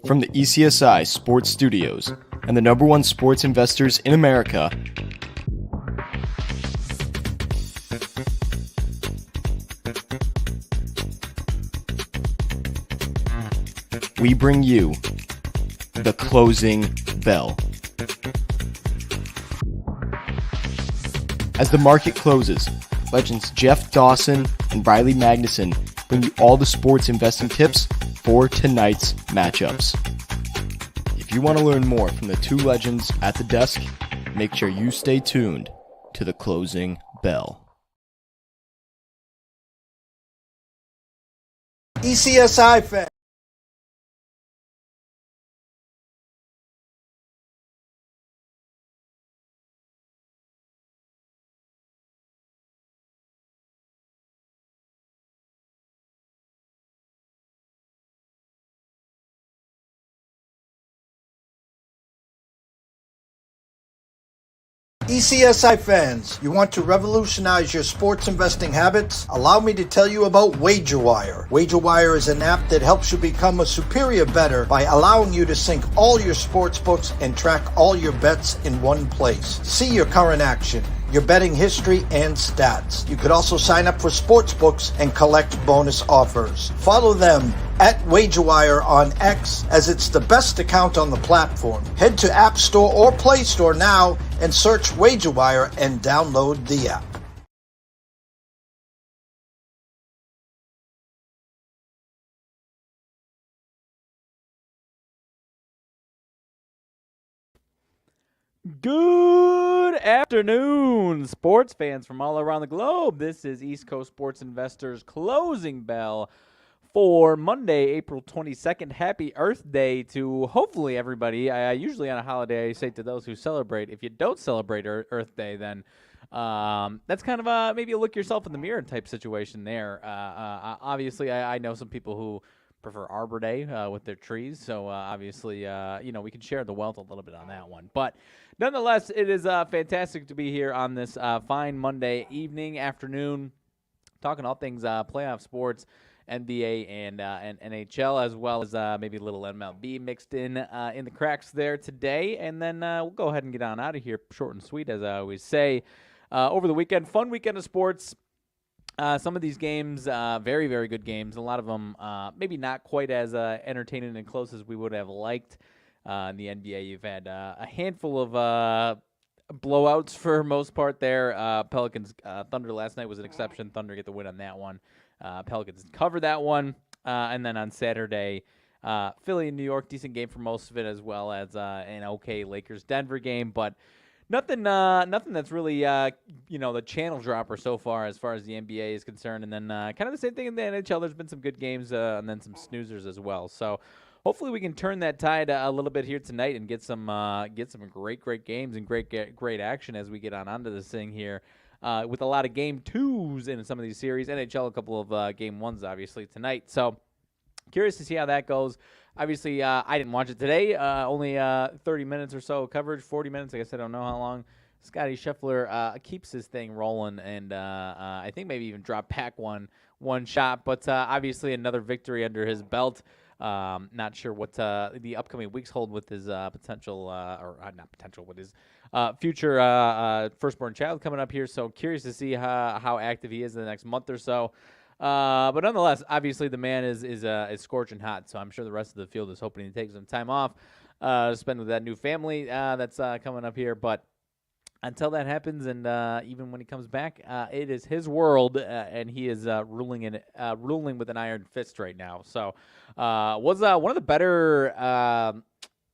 From the ECSI Sports Studios and the #1 sports investors in America, we bring you the closing bell. As the market closes, legends Jeff Dawson and Riley Magnuson bring you all the sports investing tips for tonight's matchups. If you want to learn more from the two legends at the desk, make sure you stay tuned to the closing bell. ECSI fan. ECSI fans, you want to revolutionize your sports investing habits? Allow me to tell you about WagerWire. WagerWire is an app that helps you become a superior bettor by allowing you to sync all your sports books and track all your bets in one place. See your current action, your betting history, and stats. You could also sign up for sports books and collect bonus offers. Follow them at WagerWire on X, as it's the best account on the platform. Head to App Store or Play Store now and search WagerWire and download the app. Good afternoon, sports fans from all around the globe. This is East Coast Sports Investors Closing Bell for Monday, April 22nd. Happy Earth Day to hopefully everybody. I usually on a holiday I say to those who celebrate, if you don't celebrate Earth Day, then that's kind of maybe a look yourself in the mirror type situation there. Obviously, I know some people who prefer Arbor Day with their trees, so obviously, we can share the wealth a little bit on that one. But nonetheless, it is fantastic to be here on this fine Monday afternoon, talking all things playoff sports, NBA and NHL, as well as maybe a little MLB mixed in the cracks there today. And then we'll go ahead and get on out of here, short and sweet, as I always say. Over the weekend, fun weekend of sports. Some of these games, very, very good games. A lot of them maybe not quite as entertaining and close as we would have liked. In the NBA, you've had a handful of blowouts for most part there. Pelicans Thunder last night was an exception. Thunder get the win on that one. Pelicans cover that one. And then on Saturday, Philly and New York, decent game for most of it, as well as an okay Lakers-Denver game. But nothing that's really, the channel dropper so far as the NBA is concerned. And then kind of the same thing in the NHL. There's been some good games and then some snoozers as well. So hopefully we can turn that tide a little bit here tonight and get some great games and great action as we get onto this thing here. With a lot of game twos in some of these series. NHL, a couple of game ones, obviously, tonight. So curious to see how that goes. Obviously, I didn't watch it today. Only 30 minutes or so coverage, 40 minutes. I guess I don't know how long. Scotty Scheffler keeps his thing rolling, and I think maybe even drop back one shot. But obviously another victory under his belt. Not sure what the upcoming weeks hold with his potential, not potential, with his future firstborn child coming up here. So curious to see how active he is in the next month or so. But nonetheless, obviously the man is scorching hot. So I'm sure the rest of the field is hoping to take some time off to spend with that new family that's coming up here. But until that happens, and even when he comes back, it is his world, and he is ruling with an iron fist right now. So was one of the better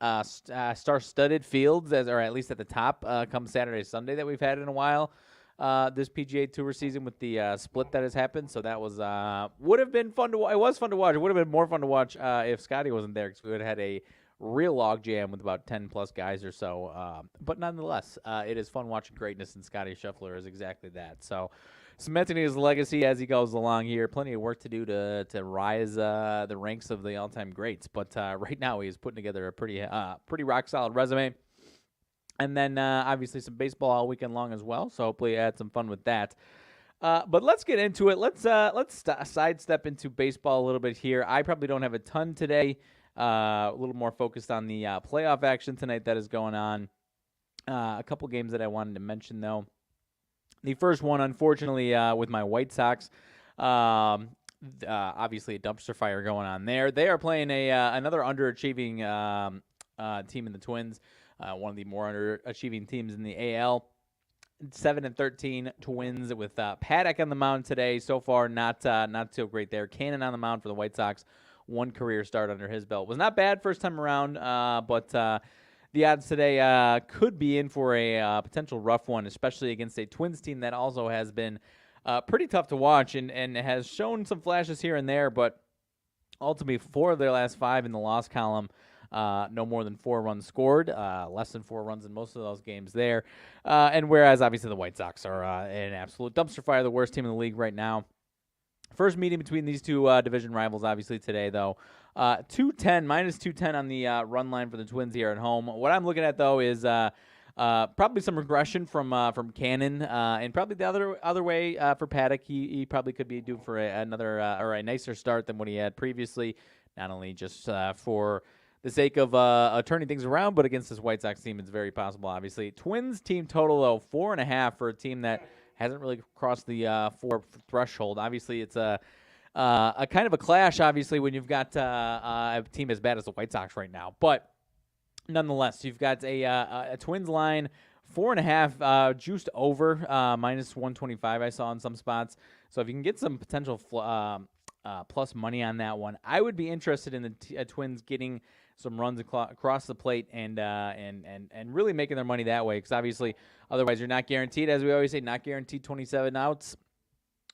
star-studded fields, or at least at the top, come Saturday, Sunday that we've had in a while. This PGA Tour season with the split that has happened, so that was would have been fun to. It was fun to watch. It would have been more fun to watch if Scotty wasn't there, because we would have had a real log jam with about 10 plus guys or so. But nonetheless, it is fun watching greatness, and Scotty Scheffler is exactly that. So cementing his legacy as he goes along here. Plenty of work to do to rise the ranks of the all-time greats. But right now he is putting together a pretty rock-solid resume. And then obviously some baseball all weekend long as well. So hopefully I had some fun with that. But let's get into it. Let's sidestep into baseball a little bit here. I probably don't have a ton today. a little more focused on the playoff action tonight that is going on. A couple games that I wanted to mention, though. The first one, unfortunately, with my White Sox. Obviously, a dumpster fire going on there. They are playing another underachieving team in the Twins, one of the more underachieving teams in the AL. 7-13 Twins with Paddock on the mound today. So far, not so great there. Kannon on the mound for the White Sox. One career start under his belt. Was not bad first time around, but the odds today could be in for a potential rough one, especially against a Twins team that also has been pretty tough to watch and has shown some flashes here and there, but ultimately 4 of their last 5 in the loss column. No more than 4 runs scored, less than 4 runs in most of those games there. And whereas obviously the White Sox are an absolute dumpster fire, the worst team in the league right now. First meeting between these two division rivals, obviously today though. minus 210 on the run line for the Twins here at home. What I'm looking at though is probably some regression from Kannon, and probably the other way for Paddock. He probably could be due for another or a nicer start than what he had previously. Not only just for the sake of turning things around, but against this White Sox team, it's very possible, obviously. Twins team total, though, 4.5 for a team that hasn't really crossed the 4 threshold. Obviously, it's a kind of a clash, obviously, when you've got a team as bad as the White Sox right now. But nonetheless, you've got a Twins line, 4.5 juiced over, minus 125 I saw in some spots. So if you can get some potential plus money on that one, I would be interested in the Twins getting some runs across the plate and really making their money that way, because obviously otherwise you're not guaranteed, as we always say, not guaranteed 27 outs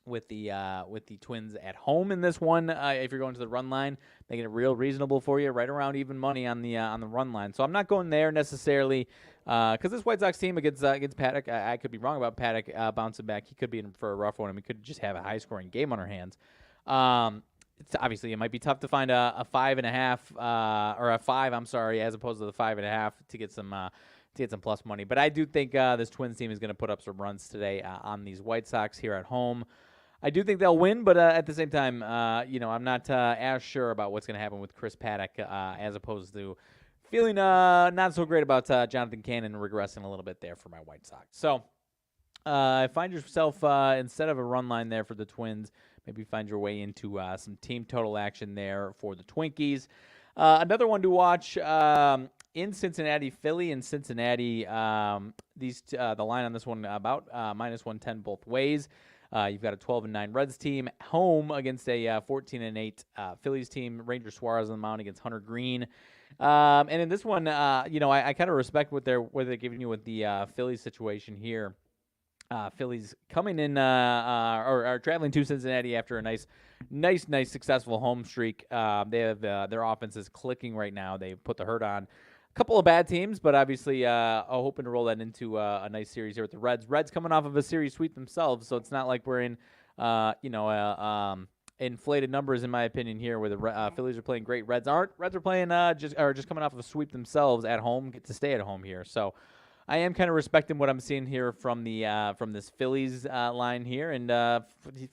with the Twins at home in this one. If you're going to the run line, making it real reasonable for you, right around even money on the run line. So I'm not going there necessarily because this White Sox team against Paddock, I could be wrong about Paddock bouncing back. He could be in for a rough one, and we could just have a high scoring game on our hands. It's obviously it might be tough to find a 5.5 or a 5, I'm sorry, as opposed to the 5.5 to get some plus money. But I do think this Twins team is going to put up some runs today on these White Sox here at home. I do think they'll win, but at the same time, I'm not as sure about what's going to happen with Chris Paddock as opposed to feeling not so great about Jonathan Kannon regressing a little bit there for my White Sox. So find yourself, instead of a run line there for the Twins, maybe find your way into some team total action there for the Twinkies. Another one to watch in Cincinnati, Philly and Cincinnati. The line on this one about minus 110 both ways. You've got a 12-9 Reds team home against a 14-8 Phillies team. Ranger Suarez on the mound against Hunter Green. And in this one, I kind of respect what they're giving you with the Phillies situation here. Phillies coming in or traveling to Cincinnati after a nice successful home streak. They have their offense is clicking right now. They put the hurt on a couple of bad teams, but obviously hoping to roll that into a nice series here with the Reds. Reds coming off of a series sweep themselves, so it's not like we're in inflated numbers in my opinion here, where the Phillies are playing great. Reds aren't. Reds are playing just coming off of a sweep themselves at home, get to stay at home here. So I am kind of respecting what I'm seeing here from this Phillies line here, and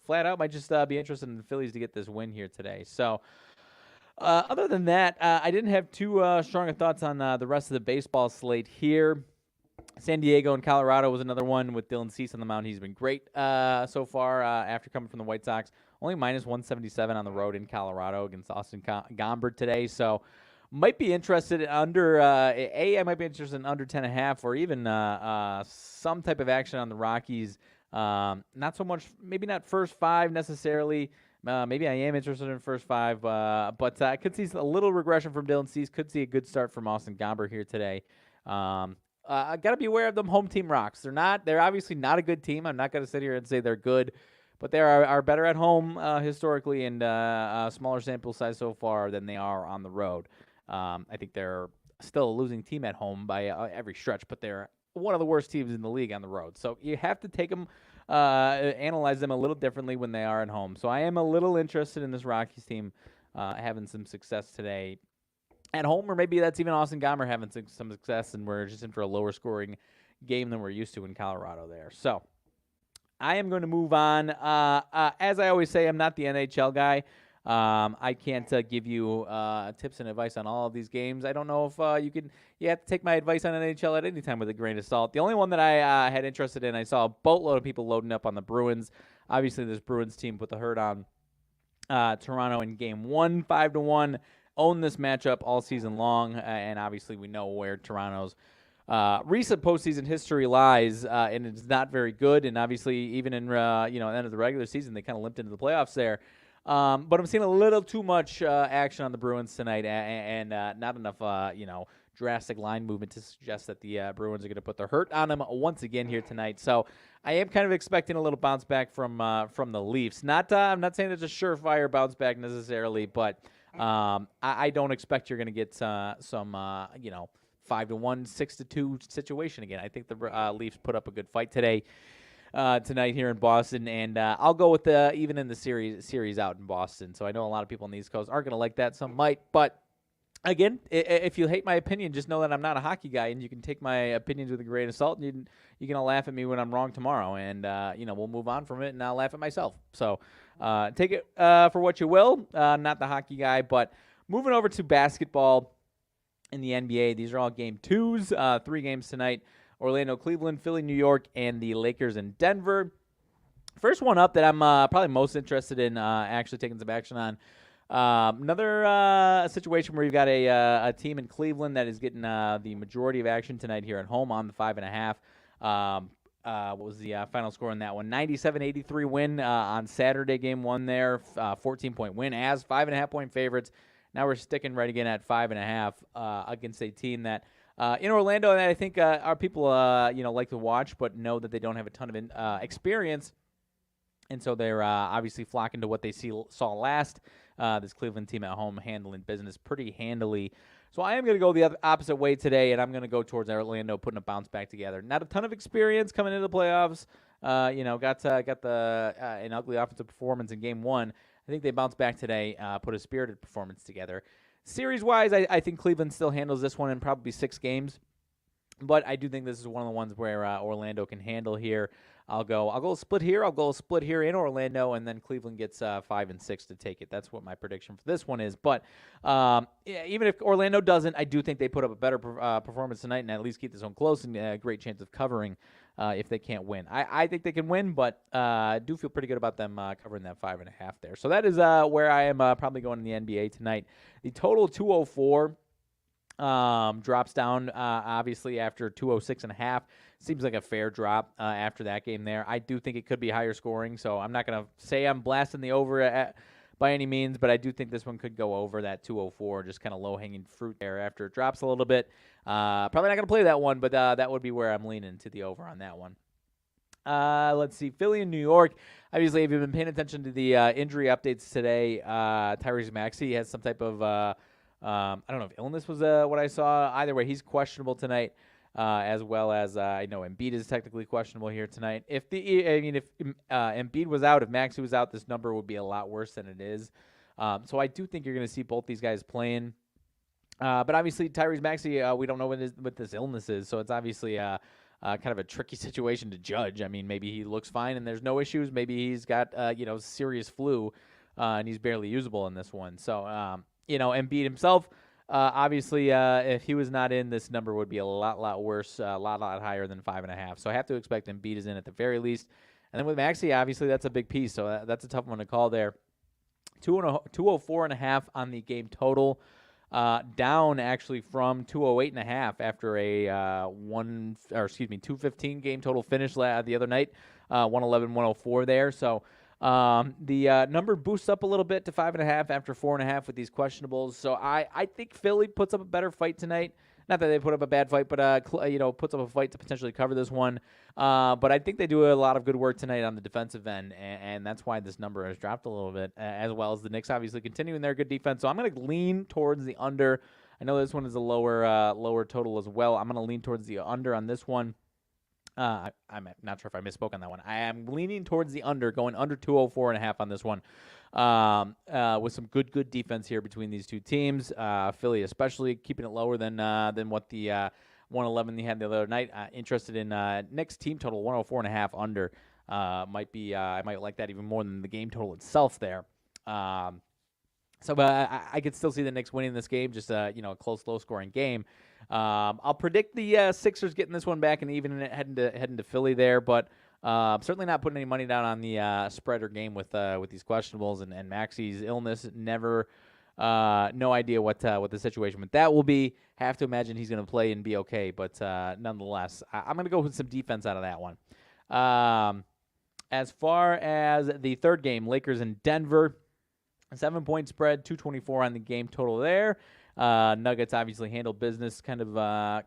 flat out might just be interested in the Phillies to get this win here today. So other than that, I didn't have too strong of thoughts on the rest of the baseball slate here. San Diego and Colorado was another one with Dylan Cease on the mound. He's been great so far after coming from the White Sox. Only minus 177 on the road in Colorado against Austin Gomber today. So might be interested in under I might be interested in under 10.5 or even some type of action on the Rockies. Not so much, maybe not first 5 necessarily. Maybe I am interested in first 5, but I could see a little regression from Dylan Cease. Could see a good start from Austin Gomber here today. I got to be aware of them home team rocks. They're obviously not a good team. I'm not going to sit here and say they're good, but they are better at home historically and a smaller sample size so far than they are on the road. I think they're still a losing team at home by every stretch, but they're one of the worst teams in the league on the road. So you have to take them, analyze them a little differently when they are at home. So I am a little interested in this Rockies team having some success today at home, or maybe that's even Austin Gomber having some success, and we're just in for a lower scoring game than we're used to in Colorado there. So I am going to move on. As I always say, I'm not the NHL guy. I can't give you tips and advice on all of these games. I don't know if you have to take my advice on NHL at any time with a grain of salt. The only one that I had interested in, I saw a boatload of people loading up on the Bruins. Obviously, this Bruins team put the hurt on Toronto in Game 1, 5-1. Owned this matchup all season long, and obviously we know where Toronto's recent postseason history lies, and it's not very good. And obviously, even in the end of the regular season, they kind of limped into the playoffs there. But I'm seeing a little too much action on the Bruins tonight, and not enough drastic line movement to suggest that the Bruins are going to put the hurt on them once again here tonight. So I am kind of expecting a little bounce back from the Leafs. I'm not saying it's a surefire bounce back necessarily, but I don't expect you're going to get some 5-1, 6-2 situation again. I think the Leafs put up a good fight tonight here in Boston, and I'll go with even in the series out in Boston. So I know a lot of people on the East Coast aren't going to like that. Some might, but again, if you hate my opinion, just know that I'm not a hockey guy, and you can take my opinions with a grain of salt, and you can all laugh at me when I'm wrong tomorrow, and we'll move on from it, and I'll laugh at myself. So take it for what you will. Not the hockey guy, but moving over to basketball in the NBA. These are all game 2s, 3 games tonight. Orlando, Cleveland, Philly, New York, and the Lakers in Denver. First one up that I'm probably most interested in actually taking some action on. Another situation where you've got a team in Cleveland that is getting the majority of action tonight here at home on the 5.5. What was the final score in that one? 97-83 win on Saturday, game 1 there. 14-point win as 5.5-point favorites. Now we're sticking right again at 5.5 against a team that in Orlando, and I think our people like to watch, but know that they don't have a ton of experience, and so they're obviously flocking to what they saw last. This Cleveland team at home handling business pretty handily. So I am going to go the opposite way today, and I'm going to go towards Orlando putting a bounce back together. Not a ton of experience coming into the playoffs. Got an ugly offensive performance in Game 1. I think they bounced back today, put a spirited performance together. Series-wise, I think Cleveland still handles this one in probably 6 games, but I do think this is one of the ones where Orlando can handle here. I'll go split here. I'll go split here in Orlando, and then Cleveland gets 5 and 6 to take it. That's what my prediction for this one is. But even if Orlando doesn't, I do think they put up a better performance tonight and at least keep this one close and a great chance of covering if they can't win. I think they can win, but I do feel pretty good about them covering that 5.5 there. So that is where I am probably going in the NBA tonight. The total 204 drops down obviously after 206.5. Seems like a fair drop after that game there. I do think it could be higher scoring, so I'm not going to say I'm blasting the over by any means, but I do think this one could go over that 204, just kind of low-hanging fruit there after it drops a little bit. Probably not going to play that one, but that would be where I'm leaning to the over on that one. Let's see, Philly and New York. Obviously, if you've been paying attention to the injury updates today, Tyrese Maxey has some type of, I don't know if illness was what I saw. Either way, he's questionable tonight. As well as I know Embiid is technically questionable here tonight. If Embiid was out, if Maxey was out, this number would be a lot worse than it is. So I do think you're going to see both these guys playing. But obviously Tyrese Maxey, we don't know what this illness is, so it's obviously kind of a tricky situation to judge. I mean, maybe he looks fine and there's no issues. Maybe he's got serious flu and he's barely usable in this one. So Embiid himself. Obviously, if he was not in, this number would be a lot worse, a lot higher than 5.5. So I have to expect Embiid is in at the very least. And then with Maxey, obviously, that's a big piece. So that's a tough one to call there. 204.5 on the game total, down actually from 208.5 after a 215 game total finish the other night, 111-104 there. So. The number boosts up a little bit to 5.5 after 4.5 with these questionables. So I think Philly puts up a better fight tonight. Not that they put up a bad fight, but puts up a fight to potentially cover this one. But I think they do a lot of good work tonight on the defensive end, and that's why this number has dropped a little bit, as well as the Knicks obviously continuing their good defense. So I'm going to lean towards the under. I know this one is a lower total as well. I'm going to lean towards the under on this one. I'm not sure if I misspoke on that one. I am leaning towards the under, going under 204.5 on this one, with some good defense here between these two teams. Philly especially keeping it lower than what the 111 they had the other night. Interested in Knicks team total 104.5 under. I might like that even more than the game total itself there. So I could still see the Knicks winning this game, just a close, low-scoring game. I'll predict the Sixers getting this one back and even heading to Philly there, but certainly not putting any money down on the spread or game with these questionables and Maxi's illness. Never, no idea what the situation with that will be. Have to imagine he's going to play and be okay, but nonetheless, I'm going to go with some defense out of that one. As far as the third game, Lakers in Denver. 7-point spread, 224 on the game total there. Nuggets obviously handled business, kind of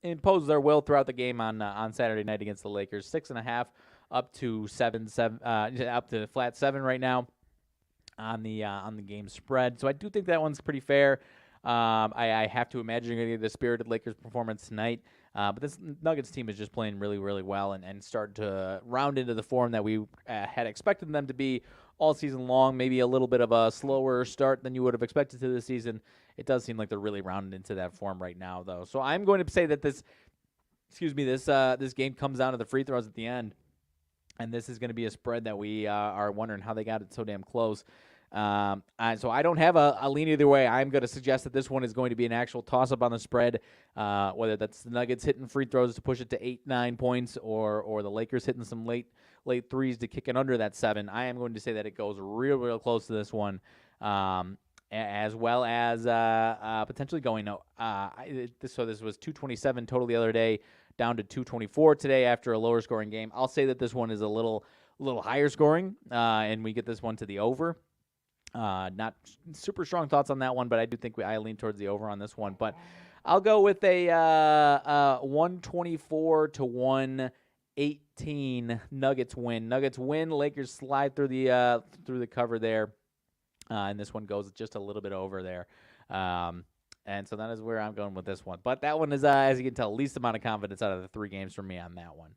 imposed their will throughout the game on Saturday night against the Lakers. 6.5 up to 7, up to flat 7 right now on the game spread. So I do think that one's pretty fair. I have to imagine you're going to get a spirited Lakers performance tonight. But this Nuggets team is just playing really, really well and starting to round into the form that we had expected them to be all season long. Maybe a little bit of a slower start than you would have expected to this season. It does seem like they're really rounding into that form right now, though. So I'm going to say that this game comes down to the free throws at the end, and this is going to be a spread that we are wondering how they got it so damn close. So I don't have a lean either way. I'm going to suggest that this one is going to be an actual toss-up on the spread, whether that's the Nuggets hitting free throws to push it to 8-9 points or the Lakers hitting some late threes to kick it under that 7. I am going to say that it goes real close to this one, as well as potentially going so this was 227 total the other day, down to 224 today after a lower scoring game. I'll say that this one is a little higher scoring, and we get this one to the over. Not super strong thoughts on that one, but I do think I lean towards the over on this one. But I'll go with a 124 to 118 Nuggets win. Nuggets win. Lakers slide through the cover there, and this one goes just a little bit over there. And so that is where I'm going with this one. But that one is, as you can tell, least amount of confidence out of the 3 games for me on that one.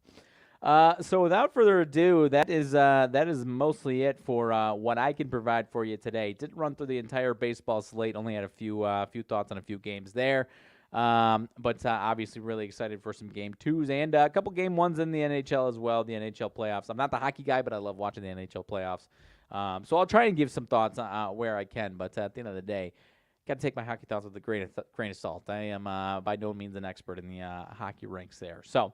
So without further ado, that is mostly it for what I can provide for you today. Didn't run through the entire baseball slate. Only had a few thoughts on a few games there. But obviously really excited for some game 2s and a couple game 1s in the NHL as well, the NHL playoffs. I'm not the hockey guy, but I love watching the NHL playoffs. So I'll try and give some thoughts where I can. But at the end of the day, got to take my hockey thoughts with a grain of salt. I am by no means an expert in the hockey ranks there. So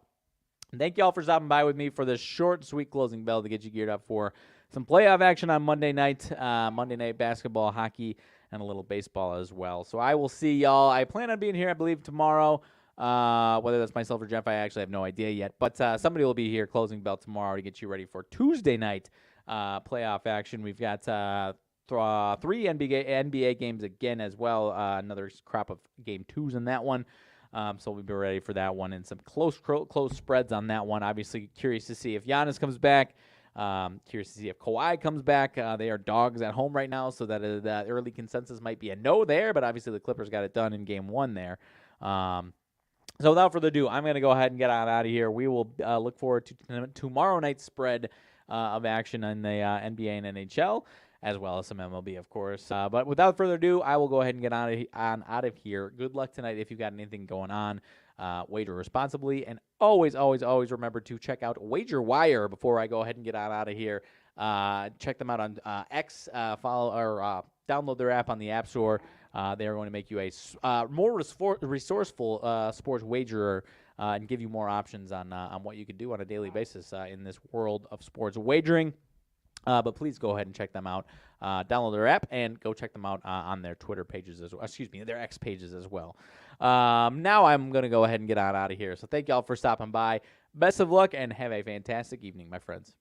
thank you all for stopping by with me for this short, sweet closing bell to get you geared up for some playoff action on Monday night basketball, hockey, and a little baseball as well. So I will see y'all. I plan on being here, I believe, tomorrow. Whether that's myself or Jeff, I actually have no idea yet. But somebody will be here closing bell tomorrow to get you ready for Tuesday night playoff action. We've got 3 NBA games again as well. Another crop of game 2s in that one. So we'll be ready for that one and some close spreads on that one. Obviously, curious to see if Giannis comes back. Curious to see if Kawhi comes back. They are dogs at home right now, so that early consensus might be a no there, but obviously the Clippers got it done in game 1 there. So without further ado, I'm going to go ahead and get out of here. We will look forward to tomorrow night's spread of action in the NBA and NHL, as well as some MLB, of course. But without further ado, I will go ahead and get out of here. Good luck tonight if you've got anything going on. Wager responsibly, and always remember to check out WagerWire before I go ahead and get out of here. Check them out on X. Follow or download their app on the App Store. They are going to make you a more resourceful sports wagerer and give you more options on what you can do on a daily basis in this world of sports wagering. But please go ahead and check them out. Download their app and go check them out on their Twitter pages as well. Excuse me, their X pages as well. Now I'm going to go ahead and get out of here. So thank y'all for stopping by. Best of luck and have a fantastic evening, my friends.